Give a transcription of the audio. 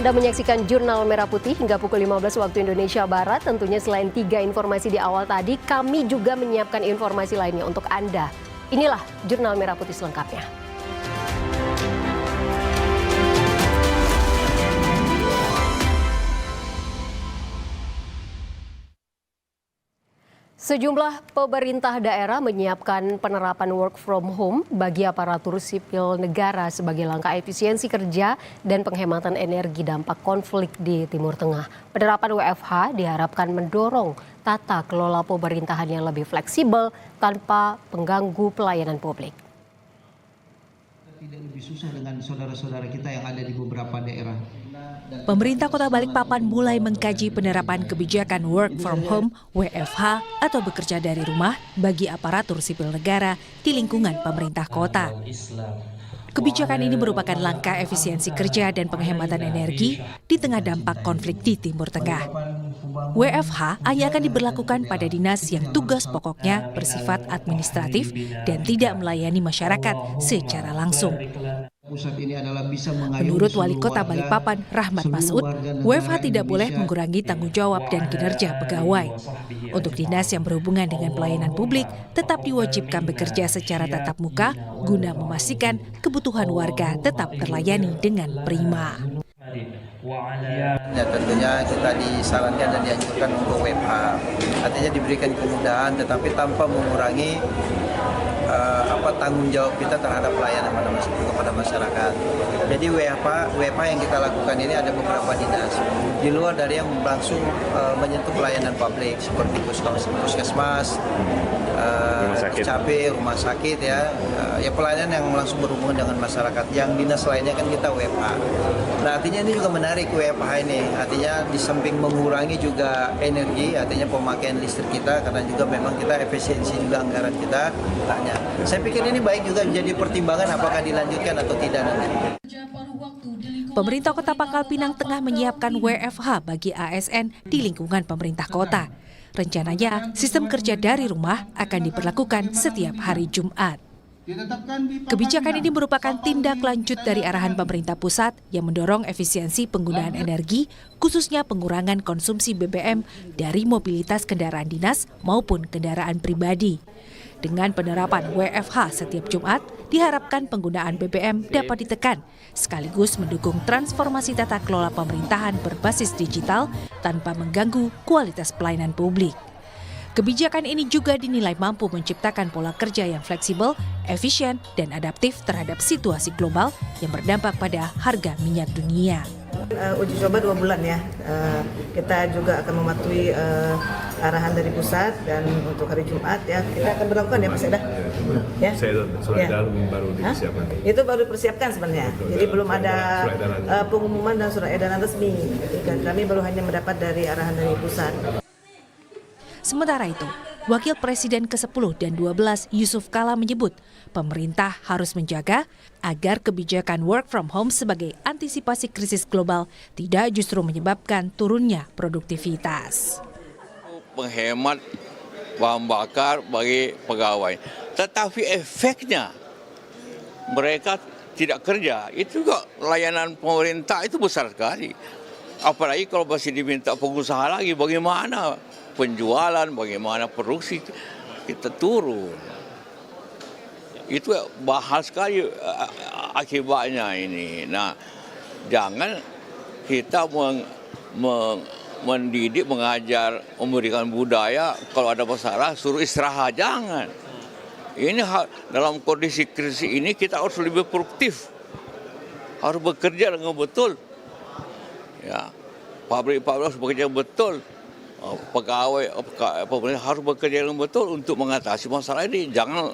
Anda menyaksikan Jurnal Merah Putih hingga pukul 15 waktu Indonesia Barat. Tentunya selain 3 informasi di awal tadi, kami juga menyiapkan informasi lainnya untuk Anda. Inilah Jurnal Merah Putih selengkapnya. Sejumlah pemerintah daerah menyiapkan penerapan work from home bagi aparatur sipil negara sebagai langkah efisiensi kerja dan penghematan energi dampak konflik di Timur Tengah. Penerapan WFH diharapkan mendorong tata kelola pemerintahan yang lebih fleksibel tanpa mengganggu pelayanan publik. Tidak lebih susah dengan saudara-saudara kita yang ada di beberapa daerah. Pemerintah Kota Balikpapan mulai mengkaji penerapan kebijakan work from home (WFH) atau bekerja dari rumah bagi aparatur sipil negara di lingkungan pemerintah kota. Kebijakan ini merupakan langkah efisiensi kerja dan penghematan energi di tengah dampak konflik di Timur Tengah. WFH hanya akan diberlakukan pada dinas yang tugas pokoknya bersifat administratif dan tidak melayani masyarakat secara langsung. Menurut Wali Kota Balikpapan, Rahmat Masud, WFH tidak boleh mengurangi tanggung jawab dan kinerja pegawai. Untuk dinas yang berhubungan dengan pelayanan publik, tetap diwajibkan bekerja secara tatap muka guna memastikan kebutuhan warga tetap terlayani dengan prima. Ya, tentunya kita disarankan dan dianjurkan untuk WFH, artinya diberikan kemudahan tetapi tanpa mengurangi tanggung jawab kita terhadap pelayanan kepada masyarakat. Jadi WFH yang kita lakukan ini ada beberapa dinas di luar dari yang langsung menyentuh pelayanan publik seperti puskesmas, cabai, rumah sakit ya pelayanan yang langsung berhubungan dengan masyarakat. Yang dinas lainnya kan kita WFH. Nah, artinya ini juga menarik WFH ini. Artinya di samping mengurangi juga energi, artinya pemakaian listrik kita karena juga memang kita efisiensi juga anggaran kita. Saya pikir ini baik juga menjadi pertimbangan apakah dilanjutkan atau tidak nanti. Pemerintah Kota Pangkal Pinang tengah menyiapkan WFH bagi ASN di lingkungan pemerintah kota. Rencananya, sistem kerja dari rumah akan diberlakukan setiap hari Jumat. Kebijakan ini merupakan tindak lanjut dari arahan pemerintah pusat yang mendorong efisiensi penggunaan energi, khususnya pengurangan konsumsi BBM dari mobilitas kendaraan dinas maupun kendaraan pribadi. Dengan penerapan WFH setiap Jumat, diharapkan penggunaan BBM dapat ditekan, sekaligus mendukung transformasi tata kelola pemerintahan berbasis digital tanpa mengganggu kualitas pelayanan publik. Kebijakan ini juga dinilai mampu menciptakan pola kerja yang fleksibel, efisien, dan adaptif terhadap situasi global yang berdampak pada harga minyak dunia. Uji coba 2 bulan ya, kita juga akan mematuhi arahan dari pusat dan untuk hari Jumat ya kita akan berlakukan ya Pak Seda. Ya. Surat edaran baru dipersiapkan. Itu baru dipersiapkan sebenarnya, jadi belum ada pengumuman dan surat edaran resmi. Kami baru hanya mendapat dari arahan dari pusat. Sementara itu, Wakil Presiden ke-10 dan 12 Yusuf Kala menyebut pemerintah harus menjaga agar kebijakan work from home sebagai antisipasi krisis global tidak justru menyebabkan turunnya produktivitas. Menghemat bahan bakar bagi pegawai, tetapi efeknya mereka tidak kerja, itu juga layanan pemerintah itu besar sekali. Apalagi kalau masih diminta pengusaha lagi, bagaimana penjualan, bagaimana produksi kita turun. Itu bahal sekali akibatnya ini. Nah, jangan kita mendidik, mengajar, memberikan budaya, kalau ada masalah suruh istirahat, jangan. Ini dalam kondisi krisis ini kita harus lebih produktif, harus bekerja dengan betul. Ya, pabrik harus bekerja betul. Pegawai pemerintah harus bekerja dengan betul untuk mengatasi masalah ini. Jangan